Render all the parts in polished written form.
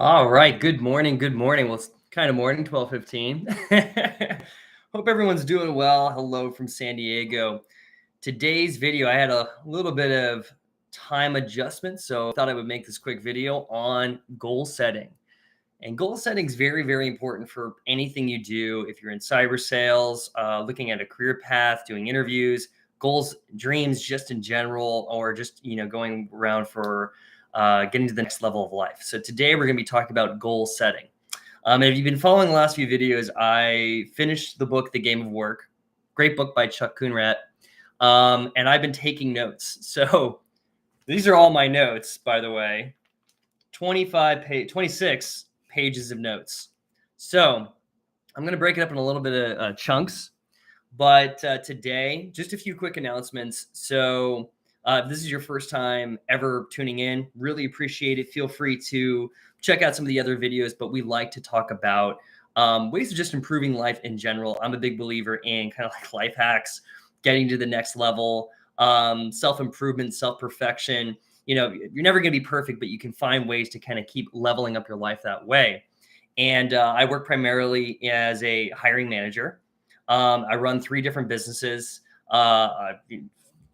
All right. Good morning. Good morning. Well, it's kind of morning, 12:15. Hope everyone's doing well. Hello from San Diego. Today's video, I had a little bit of time adjustment, so I thought I would make this quick video on goal setting. And goal setting is very, very important for anything you do. If you're in cyber sales, looking at a career path, doing interviews, goals, dreams, just in general, or just going around for getting to the next level of life. So today we're going to be talking about goal setting. And if you've been following the last few videos, I finished the book, The Game of Work. Great book by Chuck Coonrat. And I've been taking notes. So these are all my notes, by the way. 26 pages of notes. So I'm going to break it up in a little bit of chunks. But today, just a few quick announcements. So if this is your first time ever tuning in, really appreciate it. Feel free to check out some of the other videos, but we like to talk about ways of just improving life in general. I'm a big believer in kind of like life hacks, getting to the next level, self-improvement, self-perfection. You're never going to be perfect, but you can find ways to kind of keep leveling up your life that way. And I work primarily as a hiring manager. I run 3 different businesses.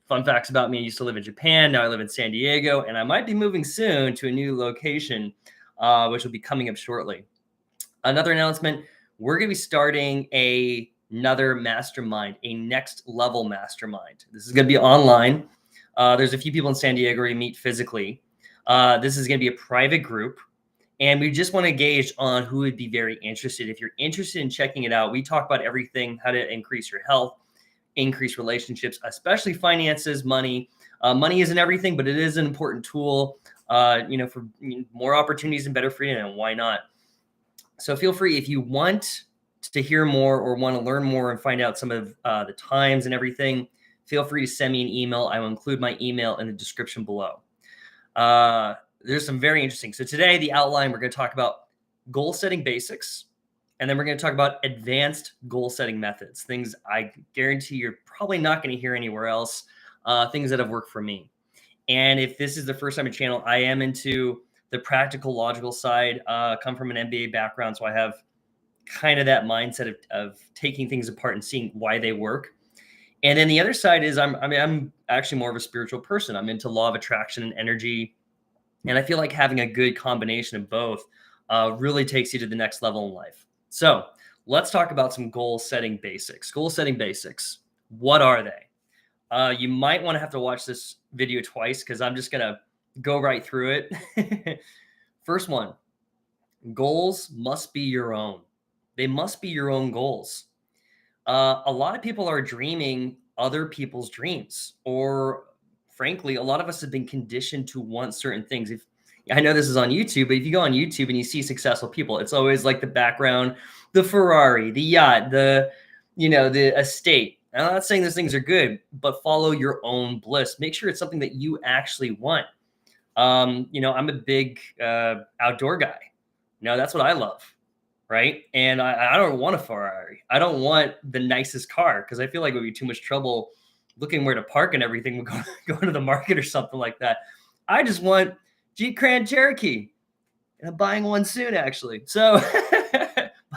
Fun facts about me: I used to live in Japan. Now I live in San Diego, and I might be moving soon to a new location, which will be coming up shortly. Another announcement: we're going to be starting another mastermind, a next level mastermind. This is going to be online. There's a few people in San Diego where you meet physically. This is going to be a private group. And we just want to gauge on who would be very interested. If you're interested in checking it out, we talk about everything: how to increase your health, increase relationships, especially finances, money. Money isn't everything, but it is an important tool, for more opportunities and better freedom. And why not? So feel free, if you want to hear more or want to learn more and find out some of the times and everything, feel free to send me an email. I will include my email in the description below. There's some very interesting. So today, the outline, we're going to talk about goal setting basics, and then we're going to talk about advanced goal setting methods, things I guarantee you're probably not going to hear anywhere else, things that have worked for me. And if this is the first time on the channel, I am into the practical, logical side, come from an MBA background, so I have kind of that mindset of taking things apart and seeing why they work. And then the other side is I'm actually more of a spiritual person. I'm into law of attraction and energy. And I feel like having a good combination of both really takes you to the next level in life. So let's talk about some goal setting basics. Goal setting basics. What are they? You might want to have to watch this video twice because I'm just going to go right through it. First one, goals must be your own. They must be your own goals. A lot of people are dreaming other people's dreams, or frankly, a lot of us have been conditioned to want certain things. If I know this is on YouTube, but if you go on YouTube and you see successful people, it's always like the background, the Ferrari, the yacht, the estate. And I'm not saying those things are good, but follow your own bliss. Make sure it's something that you actually want. I'm a big outdoor guy. That's what I love. Right. And I don't want a Ferrari. I don't want the nicest car because I feel like it would be too much trouble looking where to park and everything. Would go to the market or something like that. I just want Jeep Grand Cherokee, and I'm buying one soon, actually. So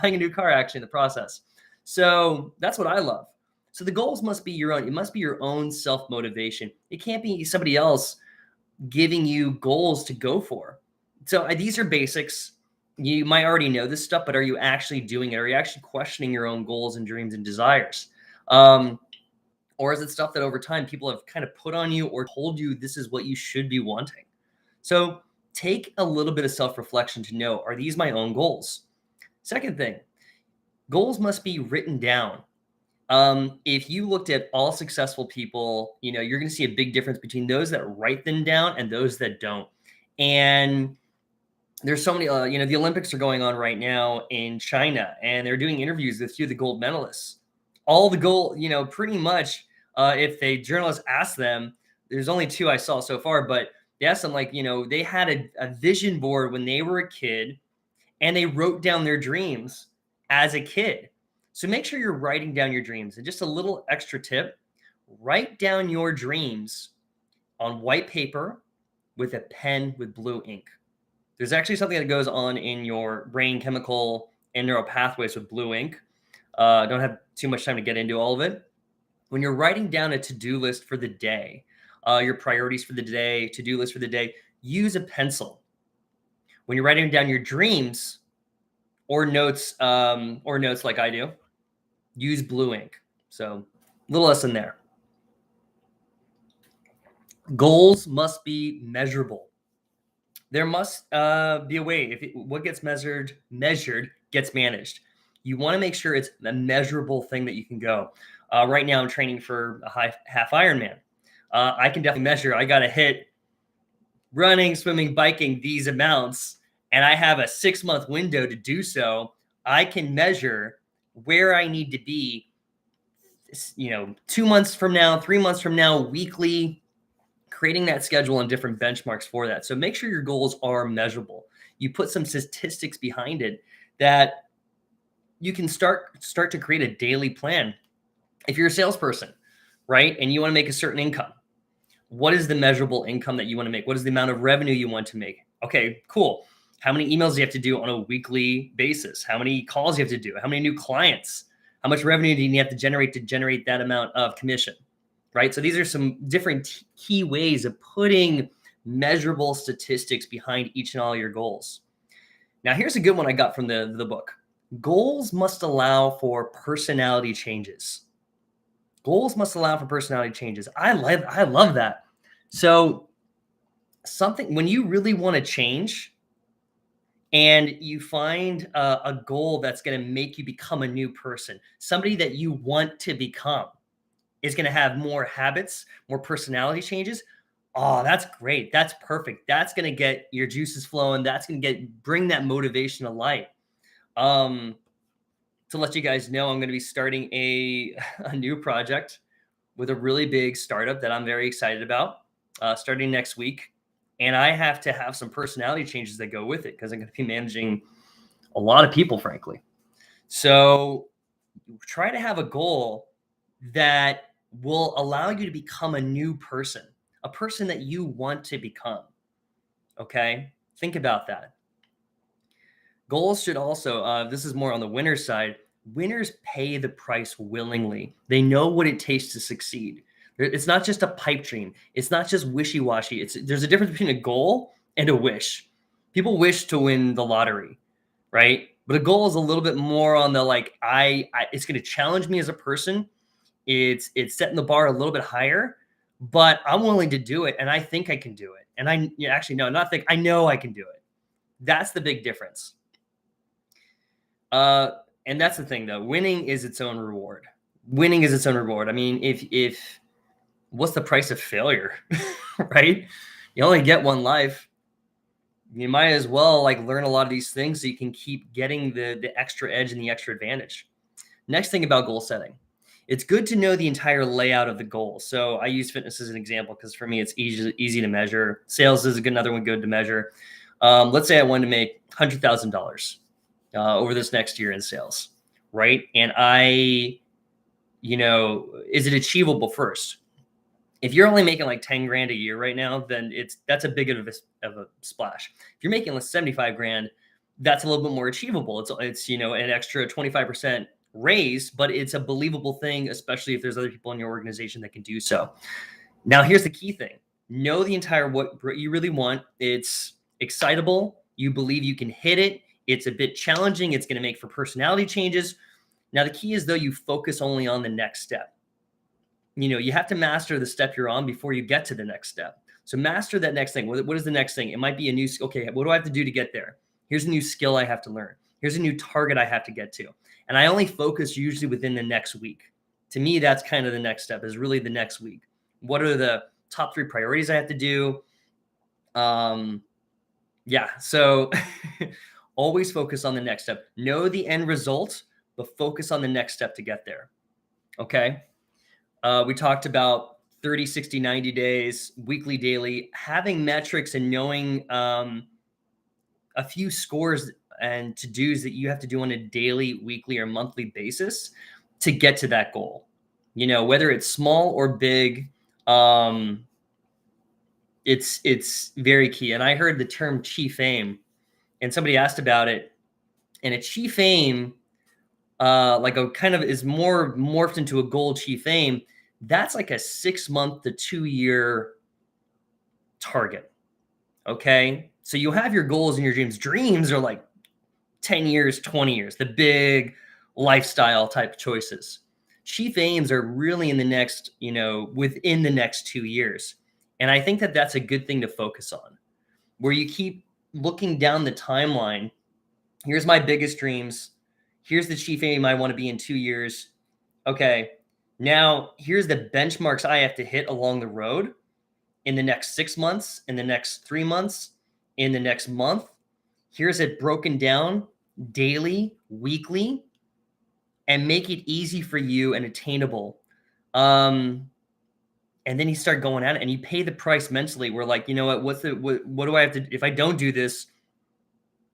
buying a new car, actually, in the process. So that's what I love. So the goals must be your own. It must be your own self-motivation. It can't be somebody else giving you goals to go for. So these are basics. You might already know this stuff, but are you actually doing it? Are you actually questioning your own goals and dreams and desires? Or is it stuff that over time people have kind of put on you or told you this is what you should be wanting? So take a little bit of self-reflection to know, are these my own goals? Second thing, goals must be written down. If you looked at all successful people, you're going to see a big difference between those that write them down and those that don't. And there's so many, the Olympics are going on right now in China, and they're doing interviews with a few of the gold medalists. All the gold, pretty much, if the journalists ask them, there's only 2 I saw so far, but they asked them, they had a vision board when they were a kid, and they wrote down their dreams as a kid. So make sure you're writing down your dreams. And just a little extra tip, write down your dreams on white paper with a pen with blue ink. There's actually something that goes on in your brain chemical and neural pathways with blue ink. Don't have too much time to get into all of it. When you're writing down a to-do list for the day, your priorities for the day, to-do list for the day, use a pencil. When you're writing down your dreams or notes like I do, use blue ink. So, little lesson there. Goals must be measurable. There must be a way. What gets measured gets managed. You want to make sure it's a measurable thing that you can go. Right now, I'm training for a half Ironman. I can definitely measure. I got to hit running, swimming, biking these amounts, and I have a 6-month window to do so. I can measure where I need to be, 2 months from now, 3 months from now, weekly, creating that schedule and different benchmarks for that. So make sure your goals are measurable. You put some statistics behind it that you can start to create a daily plan. If you're a salesperson, right, and you want to make a certain income, what is the measurable income that you want to make? What is the amount of revenue you want to make? Okay, cool. How many emails do you have to do on a weekly basis? How many calls do you have to do? How many new clients? How much revenue do you have to generate that amount of commission? Right? So these are some different key ways of putting measurable statistics behind each and all your goals. Now, here's a good one I got from the book. Goals must allow for personality changes. Goals must allow for personality changes. I love that. So when you really want to change and you find a goal that's going to make you become a new person, somebody that you want to become, is going to have more habits, more personality changes. Oh, that's great. That's perfect. That's going to get your juices flowing. That's going to bring that motivation to light. To let you guys know, I'm going to be starting a new project with a really big startup that I'm very excited about, starting next week. And I have to have some personality changes that go with it because I'm going to be managing a lot of people, frankly. So try to have a goal that will allow you to become a new person, a person that you want to become. Okay? Think about that. Goals should also, this is more on the winner's side, winners pay the price willingly. They know what it takes to succeed. It's not just a pipe dream. It's not just wishy-washy. There's a difference between a goal and a wish. People wish to win the lottery, right? But a goal is a little bit more on the it's going to challenge me as a person. It's setting the bar a little bit higher, but I'm willing to do it, and I think I can do it. And I know I can do it. That's the big difference. And that's the thing, though. Winning is its own reward. I mean, if what's the price of failure, right? You only get one life. You might as well learn a lot of these things so you can keep getting the extra edge and the extra advantage. Next thing about goal setting. It's good to know the entire layout of the goal. So I use fitness as an example because for me, it's easy to measure. Sales is another one good to measure. Let's say I wanted to make $100,000 over this next year in sales, right? And is it achievable first? If you're only making 10 grand a year right now, then that's a big of a splash. If you're making 75 grand, that's a little bit more achievable. It's an extra 25% raise, but it's a believable thing, especially if there's other people in your organization that can do so. Now, here's the key thing. Know the entire what you really want. It's excitable. You believe you can hit it. It's a bit challenging. It's going to make for personality changes. Now, the key is, though, you focus only on the next step. You have to master the step you're on before you get to the next step. So master that next thing. What is the next thing? It might be a new, okay, what do I have to do to get there? Here's a new skill I have to learn. Here's a new target I have to get to. And I only focus usually within the next week. To me, that's kind of the next step, is really the next week. What are the top 3 priorities I have to do? So always focus on the next step. Know the end result, but focus on the next step to get there. Okay? We talked about 30, 60, 90 days, weekly, daily, having metrics and knowing a few scores and to-dos that you have to do on a daily, weekly, or monthly basis to get to that goal. Whether it's small or big, it's very key. And I heard the term chief aim and somebody asked about it, and a chief aim, like a kind of is more morphed into a goal chief aim. That's like a 6 month to 2 year target. Okay. So you have your goals and your dreams. Dreams are like 10 years, 20 years, the big lifestyle type choices. Chief aims are really in the next, within the next 2 years. And I think that that's a good thing to focus on, where you keep looking down the timeline. Here's my biggest dreams. Here's the chief aim I want to be in 2 years. Okay. Now here's the benchmarks I have to hit along the road in the next 6 months, in the next 3 months, in the next month. Here's it broken down daily, weekly, and make it easy for you and attainable. And then you start going at it and you pay the price mentally. We're like, you know what, what do I have to, if I don't do this,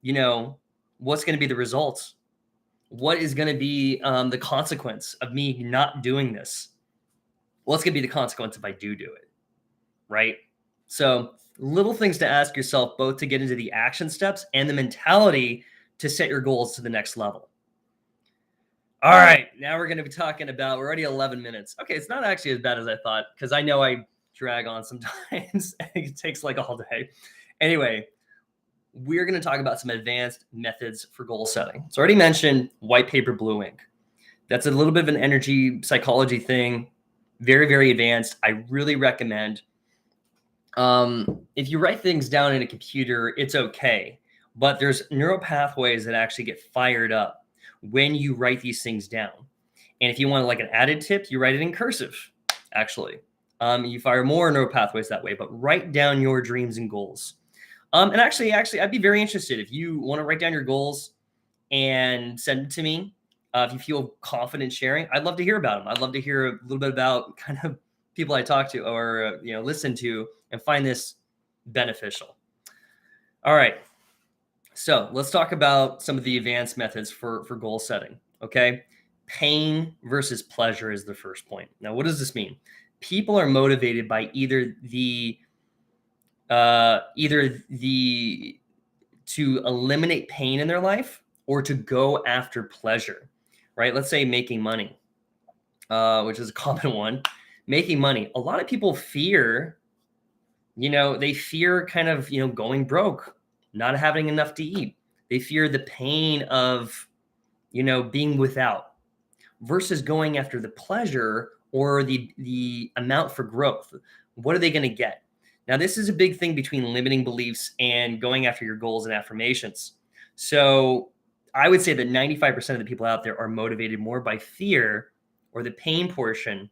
what's going to be the results? What is going to be the consequence of me not doing this? What's going to be the consequence if I do it? Right? So little things to ask yourself, both to get into the action steps and the mentality to set your goals to the next level. All right, now we're going to be talking about, we're already 11 minutes. Okay, it's not actually as bad as I thought, because I know I drag on sometimes. It takes like all day. Anyway, we're going to talk about some advanced methods for goal setting. So I already mentioned white paper, blue ink. That's a little bit of an energy psychology thing. Very, very advanced. I really recommend. If you write things down in a computer, it's okay. But there's neural pathways that actually get fired up when you write these things down. And if you want like an added tip, you write it in cursive, actually. You fire more neural pathways that way, but write down your dreams and goals. And actually, I'd be very interested if you want to write down your goals and send it to me. If you feel confident sharing, I'd love to hear about them. I'd love to hear a little bit about kind of people I talk to or, listen to and find this beneficial. All right. So let's talk about some of the advanced methods for goal setting. Okay. Pain versus pleasure is the first point. Now, what does this mean? People are motivated by either to eliminate pain in their life or to go after pleasure, right? Let's say making money, which is a common one. Making money. A lot of people fear, they fear kind of, going broke, not having enough to eat. They fear the pain of, being without versus going after the pleasure or the amount for growth. What are they going to get? Now, this is a big thing between limiting beliefs and going after your goals and affirmations. So I would say that 95% of the people out there are motivated more by fear or the pain portion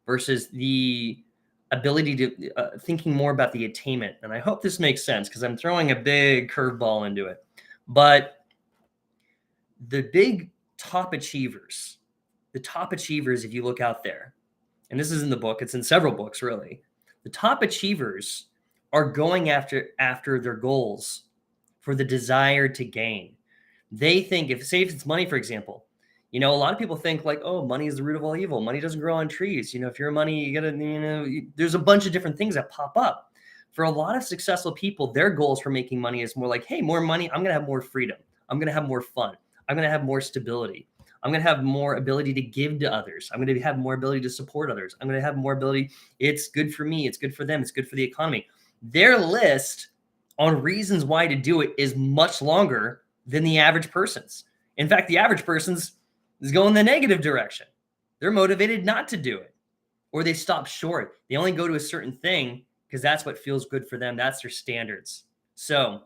versus the ability to thinking more about the attainment. And I hope this makes sense because I'm throwing a big curveball into it. But the big top achievers, if you look out there, and this is in the book, it's in several books really, the top achievers are going after their goals for the desire to gain. They think if it's money, for example, a lot of people think like, oh, money is the root of all evil. Money doesn't grow on trees. If you're money, you gotta, there's a bunch of different things that pop up. For a lot of successful people, their goals for making money is more like, hey, more money. I'm going to have more freedom. I'm going to have more fun. I'm going to have more stability. I'm going to have more ability to give to others. I'm going to have more ability to support others. I'm going to have more ability. It's good for me. It's good for them. It's good for the economy. Their list on reasons why to do it is much longer than the average person's. In fact, the average person's is going the negative direction. They're motivated not to do it, or they stop short. They only go to a certain thing because that's what feels good for them. That's their standards. So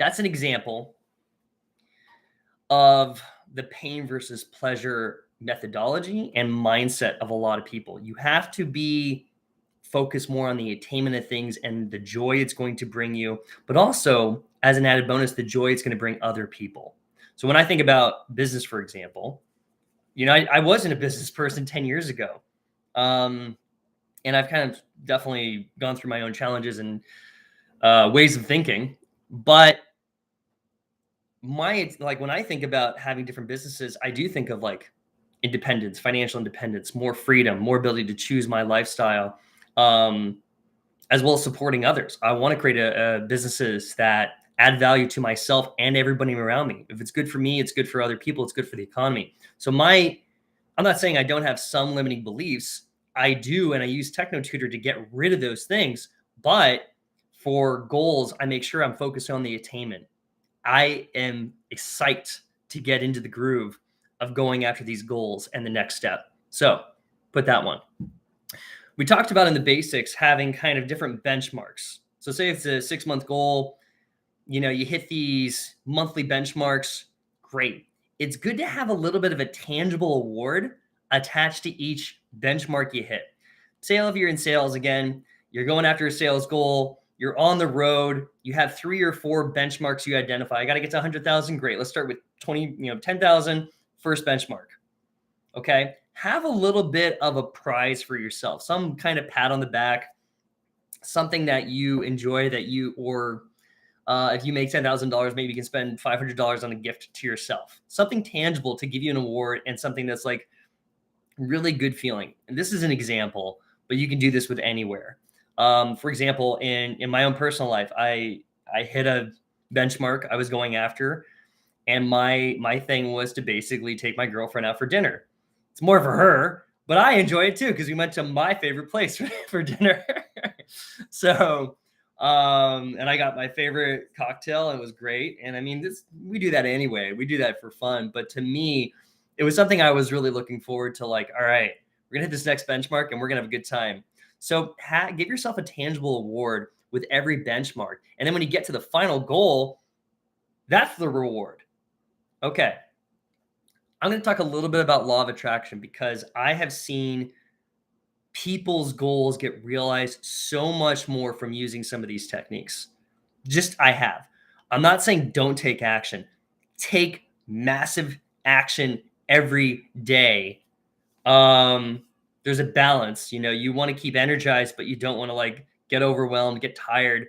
that's an example of the pain versus pleasure methodology and mindset of a lot of people. You have to be focused more on the attainment of things and the joy it's going to bring you, but also as an added bonus, the joy it's going to bring other people. So when I think about business, for example, I wasn't a business person 10 years ago. And I've kind of definitely gone through my own challenges and ways of thinking. But when I think about having different businesses, I do think of like independence, financial independence, more freedom, more ability to choose my lifestyle, as well as supporting others. I want to create businesses that add value to myself and everybody around me. If it's good for me, it's good for other people, it's good for the economy. So I'm not saying I don't have some limiting beliefs. I do, and I use TechnoTutor to get rid of those things. But for goals, I make sure I'm focused on the attainment. I am excited to get into the groove of going after these goals and the next step. So put that one. We talked about in the basics having kind of different benchmarks. So say it's a 6-month goal, you hit these monthly benchmarks, great. It's good to have a little bit of a tangible award attached to each benchmark you hit. Say if you're in sales again, you're going after a sales goal, you're on the road, you have 3 or 4 benchmarks you identify. I got to get to 100,000. Great. Let's start with 10,000 first benchmark. Okay. Have a little bit of a prize for yourself, some kind of pat on the back, something that you enjoy if you make $10,000, maybe you can spend $500 on a gift to yourself, something tangible to give you an award and something that's like really good feeling. And this is an example, but you can do this with anywhere. For example, in my own personal life, I hit a benchmark I was going after, and my thing was to basically take my girlfriend out for dinner. It's more for her, but I enjoy it too because we went to my favorite place for dinner. So, and I got my favorite cocktail, and it was great. And I mean, we do that anyway. We do that for fun. But to me, it was something I was really looking forward to. Like, all right, we're gonna hit this next benchmark, and we're gonna have a good time. So give yourself a tangible award with every benchmark. And then when you get to the final goal, that's the reward. Okay. I'm going to talk a little bit about law of attraction because I have seen people's goals get realized so much more from using some of these techniques. I have. I'm not saying don't take action. Take massive action every day. There's a balance. You want to keep energized, but you don't want to get overwhelmed, get tired.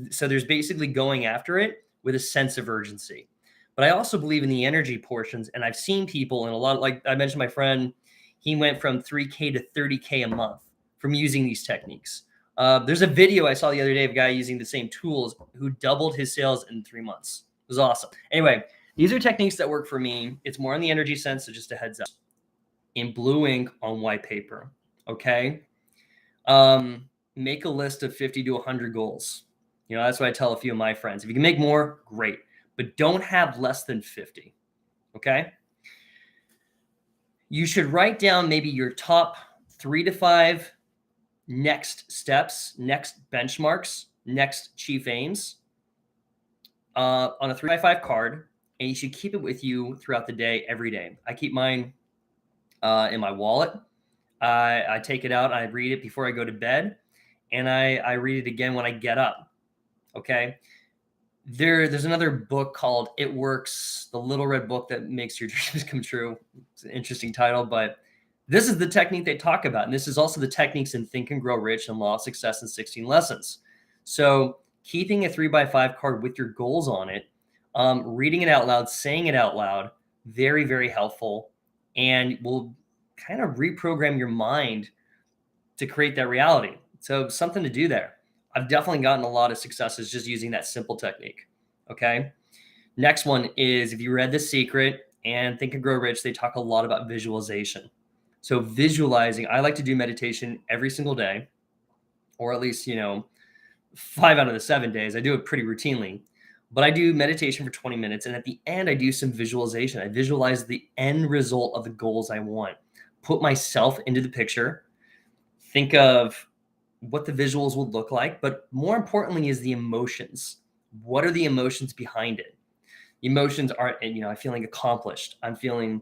So there's basically going after it with a sense of urgency. But I also believe in the energy portions. And I've seen people in a lot, like I mentioned, my friend, he went from 3K to 30K a month from using these techniques. There's a video I saw the other day of a guy using the same tools who doubled his sales in 3 months. It was awesome. Anyway, these are techniques that work for me. It's more on the energy sense, so just a heads up. In blue ink on white paper, okay? Make a list of 50 to 100 goals. That's what I tell a few of my friends. If you can make more, great. But don't have less than 50, okay? You should write down maybe your top 3 to 5 next steps, next benchmarks, next chief aims on a 3x5 card, and you should keep it with you throughout the day, every day. I keep mine in my wallet. I take it out, I read it before I go to bed, and I read it again when I get up, okay? There's another book called It Works, the little red book that makes your dreams come true. It's an interesting title, but this is the technique they talk about. And this is also the techniques in Think and Grow Rich and Law of Success in 16 Lessons. So keeping a 3x5 card with your goals on it, reading it out loud, saying it out loud, very, very helpful, and will kind of reprogram your mind to create that reality. So something to do there. I've definitely gotten a lot of successes just using that simple technique. Okay. Next one is, if you read The Secret and Think and Grow Rich, they talk a lot about visualization. So visualizing, I like to do meditation every single day, or at least, 5 out of the 7 days. I do it pretty routinely, but I do meditation for 20 minutes. And at the end, I do some visualization. I visualize the end result of the goals I want, put myself into the picture, think of what the visuals would look like, but more importantly is the emotions. What are the emotions behind it? The emotions are, I'm feeling accomplished. I'm feeling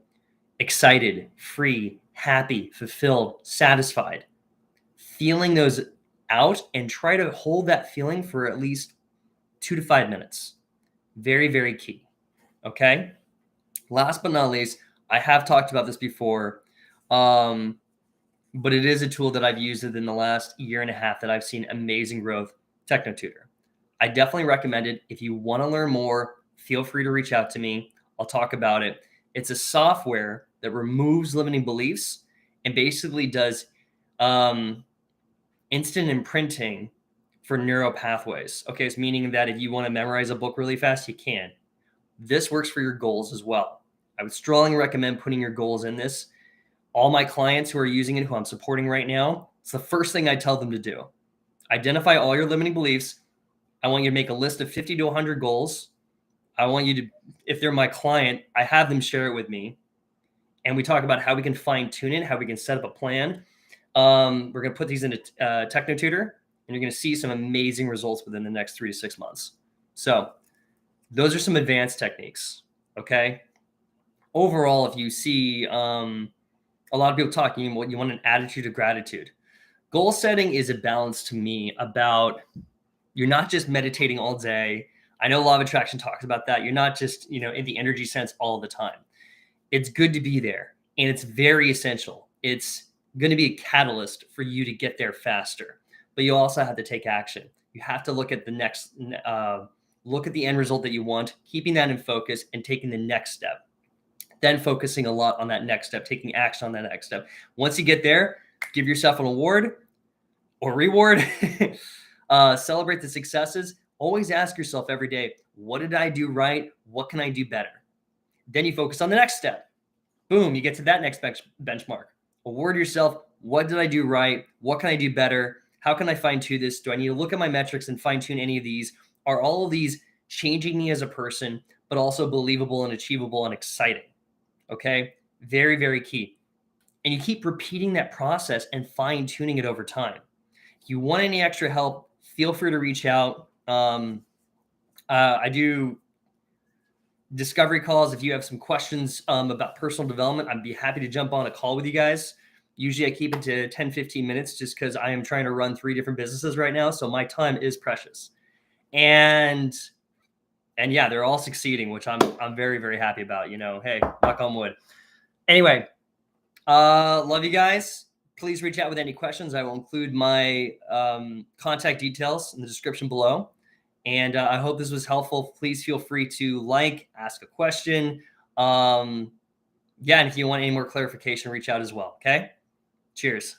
excited, free, happy, fulfilled, satisfied. Feeling those out and try to hold that feeling for at least 2 to 5 minutes. Very, very key. Okay. Last but not least, I have talked about this before. But it is a tool that I've used within the last year and a half that I've seen amazing growth, TechnoTutor. I definitely recommend it. If you want to learn more, feel free to reach out to me. I'll talk about it. It's a software that removes limiting beliefs and basically does instant imprinting for neural pathways. Okay, it's meaning that if you want to memorize a book really fast, you can. This works for your goals as well. I would strongly recommend putting your goals in this. All my clients who are using it, who I'm supporting right now, it's the first thing I tell them to do. Identify all your limiting beliefs. I want you to make a list of 50 to 100 goals. I want you to, if they're my client, I have them share it with me. And we talk about how we can fine tune it, how we can set up a plan. We're going to put these in a Techno Tutor, and you're going to see some amazing results within the next 3 to 6 months. So those are some advanced techniques. Okay. Overall, if you see a lot of people talking, what you want an attitude of gratitude. Goal setting is a balance to me about you're not just meditating all day. I know Law of Attraction talks about that. You're not just, in the energy sense all the time. It's good to be there, and it's very essential. It's going to be a catalyst for you to get there faster, but you also have to take action. You have to look at look at the end result that you want, keeping that in focus and taking the next step. Then focusing a lot on that next step, taking action on that next step. Once you get there, give yourself an award or reward. Celebrate the successes. Always ask yourself every day, what did I do right? What can I do better? Then you focus on the next step. Boom, you get to that next benchmark. Award yourself, what did I do right? What can I do better? How can I fine tune this? Do I need to look at my metrics and fine tune any of these? Are all of these changing me as a person, but also believable and achievable and exciting? Okay, very, very key. And you keep repeating that process and fine tuning it over time. If you want any extra help, feel free to reach out. I do discovery calls. If you have some questions about personal development, I'd be happy to jump on a call with you guys. Usually I keep it to 10, 15 minutes just because I am trying to run 3 different businesses right now. So my time is precious. And yeah, they're all succeeding, which I'm very, very happy about, hey, knock on wood. Anyway, love you guys. Please reach out with any questions. I will include my contact details in the description below. And I hope this was helpful. Please feel free to ask a question. And if you want any more clarification, reach out as well. Okay. Cheers.